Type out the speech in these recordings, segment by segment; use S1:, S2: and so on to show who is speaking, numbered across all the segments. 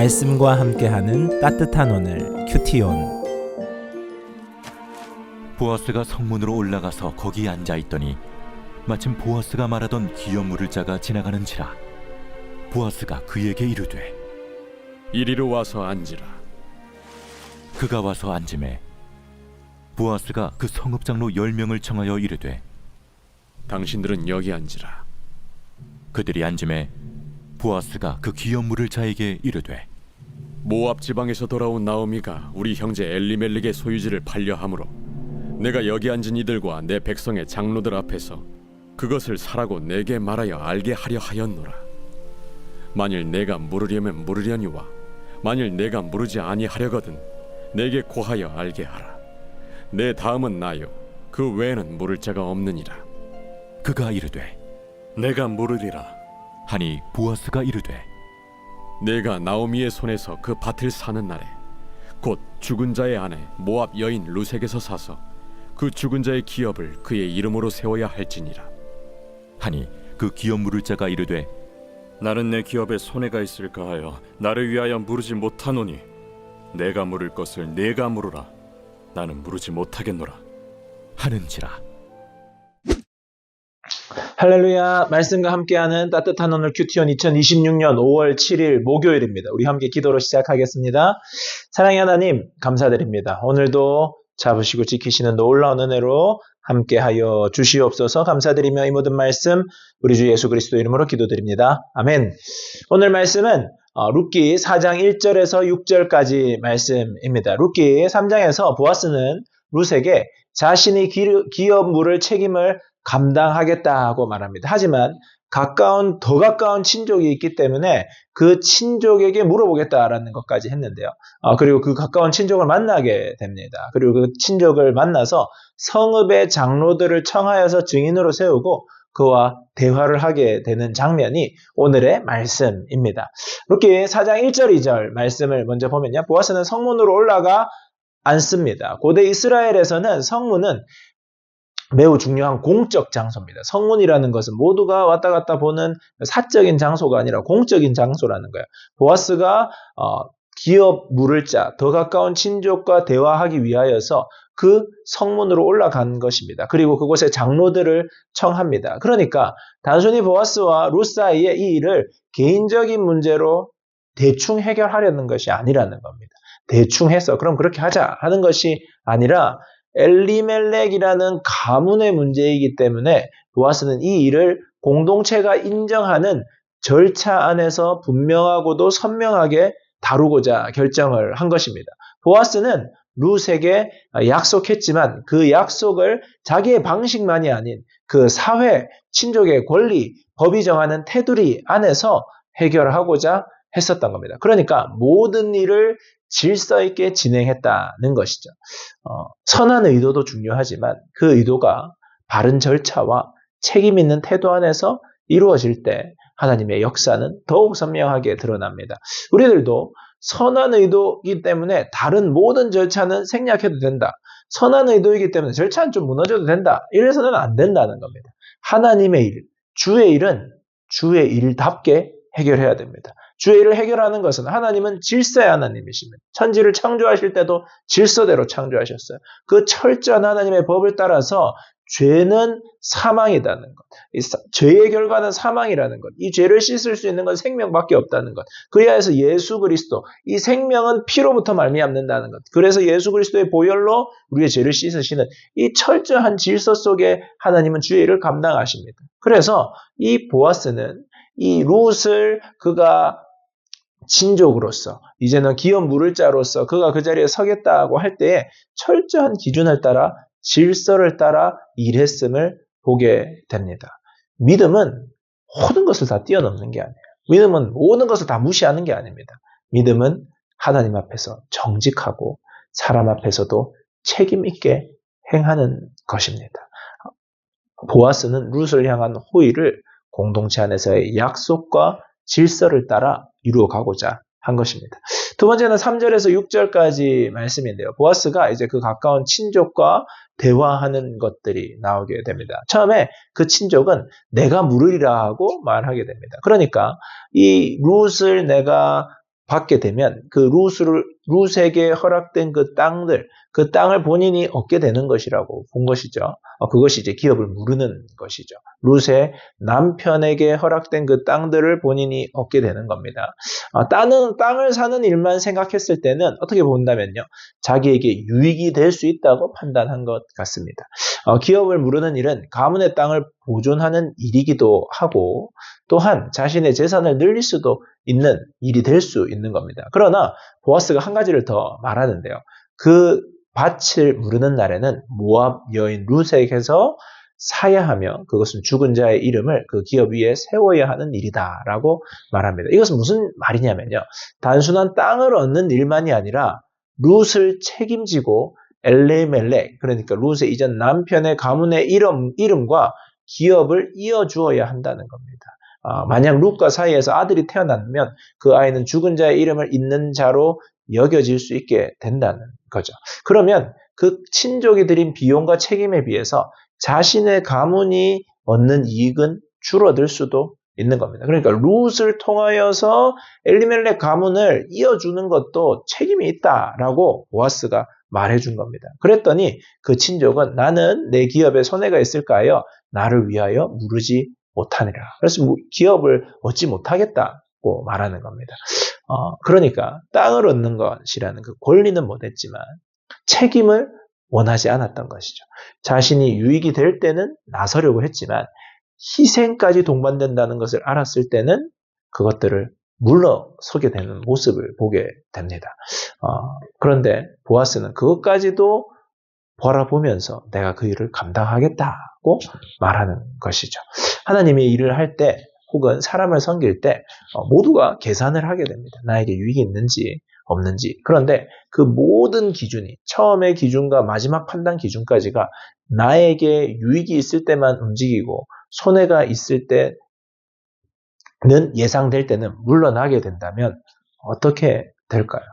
S1: 말씀과 함께하는 따뜻한 오늘 큐티온.
S2: 보아스가 성문으로 올라가서 거기 앉아 있더니 마침 보아스가 말하던 기업 물을 자가 지나가는지라. 보아스가 그에게 이르되
S3: 이리로 와서 앉으라.
S2: 그가 와서 앉음에 보아스가 그 성읍 장로 10명을 청하여 이르되
S3: 당신들은 여기 앉으라.
S2: 그들이 앉음에 보아스가 그 기업 물을 자에게 이르되
S3: 모압 지방에서 돌아온 나오미가 우리 형제 엘리멜렉의 소유지를 팔려 함으로 내가 여기 앉은 이들과 내 백성의 장로들 앞에서 그것을 사라고 내게 말하여 알게 하려 하였노라. 만일 내가 물으려면 물으려니와 만일 내가 물으지 아니하려거든 내게 고하여 알게 하라. 내 다음은 나요 그 외에는 물을 자가 없느니라.
S2: 그가 이르되
S4: 내가 물으리라.
S2: 하니 보아스가 이르되
S3: 내가 나오미의 손에서 그 밭을 사는 날에 곧 죽은 자의 아내 모압 여인 루색에서 사서 그 죽은 자의 기업을 그의 이름으로 세워야 할지니라.
S2: 하니 그 기업 물을 자가 이르되
S4: 나는 내 기업에 손해가 있을까 하여 나를 위하여 물으지 못하노니 내가 물을 것을 내가 물으라. 나는 물으지 못하겠노라
S2: 하는지라.
S1: 할렐루야. 말씀과 함께하는 따뜻한 오늘 큐티온 2026년 5월 7일 목요일입니다. 우리 함께 기도로 시작하겠습니다. 사랑의 하나님 감사드립니다. 오늘도 잡으시고 지키시는 놀라운 은혜로 함께하여 주시옵소서. 감사드리며 이 모든 말씀 우리 주 예수 그리스도 이름으로 기도드립니다. 아멘. 오늘 말씀은 룻기 4장 1절에서 6절까지 말씀입니다. 룻기 3장에서 보아스는 룻에게 자신이 기업 물을 책임을 감당하겠다고 말합니다. 하지만 더 가까운 친족이 있기 때문에 그 친족에게 물어보겠다라는 것까지 했는데요. 그리고 그 가까운 친족을 만나게 됩니다. 그리고 그 친족을 만나서 성읍의 장로들을 청하여서 증인으로 세우고 그와 대화를 하게 되는 장면이 오늘의 말씀입니다. 이렇게 4장 1절 2절 말씀을 먼저 보면요. 보아스는 성문으로 올라가 앉습니다. 고대 이스라엘에서는 성문은 매우 중요한 공적 장소입니다. 성문이라는 것은 모두가 왔다 갔다 보는 사적인 장소가 아니라 공적인 장소라는 거예요. 보아스가 기업 물을 자, 더 가까운 친족과 대화하기 위하여서 그 성문으로 올라간 것입니다. 그리고 그곳에 장로들을 청합니다. 그러니까 단순히 보아스와 룻 사이의 이 일을 개인적인 문제로 대충 해결하려는 것이 아니라는 겁니다. 대충 해서 그럼 그렇게 하자 하는 것이 아니라 엘리멜렉이라는 가문의 문제이기 때문에 보아스는 이 일을 공동체가 인정하는 절차 안에서 분명하고도 선명하게 다루고자 결정을 한 것입니다. 보아스는 룻에게 약속했지만 그 약속을 자기의 방식만이 아닌 그 사회, 친족의 권리, 법이 정하는 테두리 안에서 해결하고자 했었던 겁니다. 그러니까 모든 일을 질서 있게 진행했다는 것이죠. 선한 의도도 중요하지만 그 의도가 바른 절차와 책임 있는 태도 안에서 이루어질 때 하나님의 역사는 더욱 선명하게 드러납니다. 우리들도 선한 의도이기 때문에 다른 모든 절차는 생략해도 된다. 선한 의도이기 때문에 절차는 좀 무너져도 된다. 이래서는 안 된다는 겁니다. 하나님의 일, 주의 일은 주의 일답게 해결해야 됩니다. 주의 일을 해결하는 것은 하나님은 질서의 하나님이십니다. 천지를 창조하실 때도 질서대로 창조하셨어요. 그 철저한 하나님의 법을 따라서 죄는 사망이라는 것, 죄의 결과는 사망이라는 것, 이 죄를 씻을 수 있는 건 생명밖에 없다는 것, 그리하여서 예수 그리스도, 이 생명은 피로부터 말미암는다는 것, 그래서 예수 그리스도의 보혈로 우리의 죄를 씻으시는 이 철저한 질서 속에 하나님은 주의 일을 감당하십니다. 그래서 이 보아스는 이 룻을 그가 친족으로서 이제는 기업 물을 자로서 그가 그 자리에 서겠다고 할 때에 철저한 기준을 따라 질서를 따라 일했음을 보게 됩니다. 믿음은 모든 것을 다 뛰어넘는 게 아니에요. 믿음은 모든 것을 다 무시하는 게 아닙니다. 믿음은 하나님 앞에서 정직하고 사람 앞에서도 책임 있게 행하는 것입니다. 보아스는 룻을 향한 호의를 공동체 안에서의 약속과 질서를 따라 이루어가고자 한 것입니다. 두 번째는 3절에서 6절까지 말씀인데요. 보아스가 이제 그 가까운 친족과 대화하는 것들이 나오게 됩니다. 처음에 그 친족은 내가 물으리라 하고 말하게 됩니다. 그러니까 이 룻을 내가 받게 되면 그 룻에게 허락된 그 땅들, 그 땅을 본인이 얻게 되는 것이라고 본 것이죠. 그것이 이제 기업을 무르는 것이죠. 룻의 남편에게 허락된 그 땅들을 본인이 얻게 되는 겁니다. 땅을 사는 일만 생각했을 때는 어떻게 본다면요. 자기에게 유익이 될 수 있다고 판단한 것 같습니다. 기업을 무르는 일은 가문의 땅을 보존하는 일이기도 하고 또한 자신의 재산을 늘릴 수도 있는 일이 될 수 있는 겁니다. 그러나 보아스가 한 가지를 더 말하는데요. 그 밭을 무르는 날에는 모압 여인 룻에게서 사야 하며 그것은 죽은 자의 이름을 그 기업 위에 세워야 하는 일이다라고 말합니다. 이것은 무슨 말이냐면요. 단순한 땅을 얻는 일만이 아니라 룻을 책임지고 엘리멜렉, 그러니까 룻의 이전 남편의 가문의 이름과 기업을 이어주어야 한다는 겁니다. 만약 룻과 사이에서 아들이 태어나면 그 아이는 죽은 자의 이름을 잇는 자로 여겨질 수 있게 된다는 거죠. 그러면 그 친족이 들인 비용과 책임에 비해서 자신의 가문이 얻는 이익은 줄어들 수도 있는 겁니다. 그러니까 룻을 통하여서 엘리멜렉 가문을 이어주는 것도 책임이 있다라고 보아스가 말해준 겁니다. 그랬더니 그 친족은 나는 내 기업에 손해가 있을까요? 나를 위하여 무르지 못하니라. 그래서 기업을 얻지 못하겠다고 말하는 겁니다. 그러니까 땅을 얻는 것이라는 그 권리는 못했지만 책임을 원하지 않았던 것이죠. 자신이 유익이 될 때는 나서려고 했지만 희생까지 동반된다는 것을 알았을 때는 그것들을 물러서게 되는 모습을 보게 됩니다. 그런데 보아스는 그것까지도 바라보면서 내가 그 일을 감당하겠다고 말하는 것이죠. 하나님의 일을 할 때 혹은 사람을 섬길 때 모두가 계산을 하게 됩니다. 나에게 유익이 있는지 없는지. 그런데 그 모든 기준이 처음의 기준과 마지막 판단 기준까지가 나에게 유익이 있을 때만 움직이고 손해가 있을 때는 예상될 때는 물러나게 된다면 어떻게 될까요?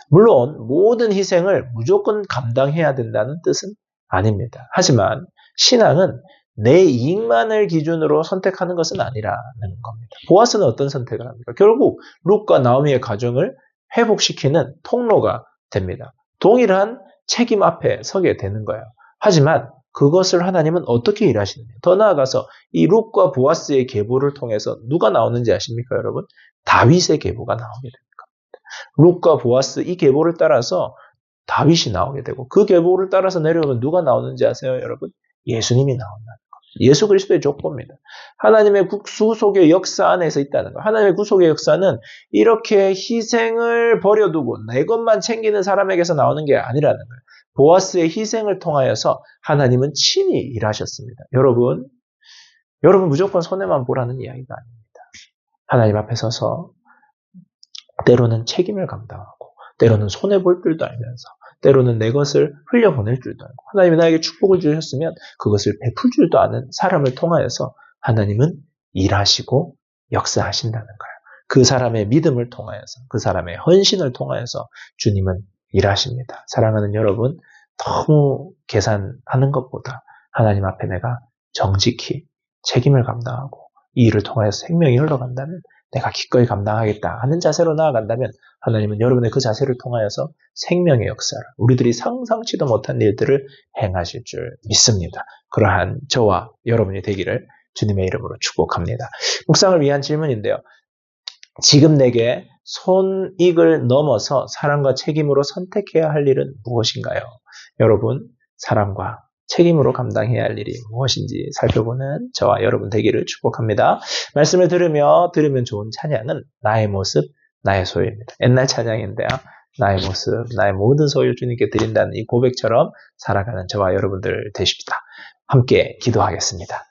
S1: 물론 모든 희생을 무조건 감당해야 된다는 뜻은 아닙니다. 하지만 신앙은 내 이익만을 기준으로 선택하는 것은 아니라는 겁니다. 보아스는 어떤 선택을 합니까? 결국 룻과 나오미의 가정을 회복시키는 통로가 됩니다. 동일한 책임 앞에 서게 되는 거예요. 하지만 그것을 하나님은 어떻게 일하시느냐? 더 나아가서 이 룻과 보아스의 계보를 통해서 누가 나오는지 아십니까, 여러분? 다윗의 계보가 나오게 됩니다. 룻과 보아스 이 계보를 따라서 다윗이 나오게 되고 그 계보를 따라서 내려오면 누가 나오는지 아세요, 여러분? 예수님이 나온다는 겁니다. 예수 그리스도의 족보입니다. 하나님의 구속의 역사 안에서 있다는 거예요. 하나님의 구속의 역사는 이렇게 희생을 버려두고 내 것만 챙기는 사람에게서 나오는 게 아니라는 거예요. 보아스의 희생을 통하여서 하나님은 친히 일하셨습니다. 여러분 무조건 손해만 보라는 이야기가 아닙니다. 하나님 앞에 서서 때로는 책임을 감당하고 때로는 손해볼 줄도 알면서 때로는 내 것을 흘려보낼 줄도 알고 하나님이 나에게 축복을 주셨으면 그것을 베풀 줄도 아는 사람을 통하여서 하나님은 일하시고 역사하신다는 거예요. 그 사람의 믿음을 통하여서 그 사람의 헌신을 통하여서 주님은 일하십니다. 사랑하는 여러분, 너무 계산하는 것보다 하나님 앞에 내가 정직히 책임을 감당하고 이 일을 통하여서 생명이 흘러간다면 내가 기꺼이 감당하겠다 하는 자세로 나아간다면 하나님은 여러분의 그 자세를 통하여서 생명의 역사를 우리들이 상상치도 못한 일들을 행하실 줄 믿습니다. 그러한 저와 여러분이 되기를 주님의 이름으로 축복합니다. 묵상을 위한 질문인데요. 지금 내게 손익을 넘어서 사랑과 책임으로 선택해야 할 일은 무엇인가요? 여러분, 사랑과 책임으로 감당해야 할 일이 무엇인지 살펴보는 저와 여러분 되기를 축복합니다. 말씀을 들으면 좋은 찬양은 나의 모습, 나의 소유입니다. 옛날 찬양인데요. 나의 모습, 나의 모든 소유를 주님께 드린다는 이 고백처럼 살아가는 저와 여러분들 되십시다. 함께 기도하겠습니다.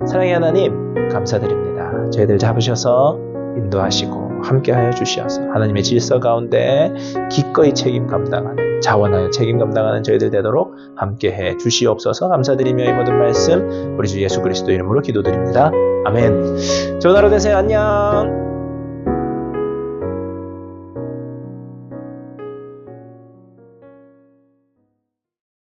S1: 사랑의 하나님 감사드립니다. 저희들 잡으셔서 인도하시고 함께하여 주시어서 하나님의 질서 가운데 기꺼이 책임 감당하는 자원하여 책임 감당하는 저희들 되도록 함께해 주시옵소서. 감사드리며 이 모든 말씀 우리 주 예수 그리스도 이름으로 기도드립니다. 아멘. 좋은 하루 되세요. 안녕.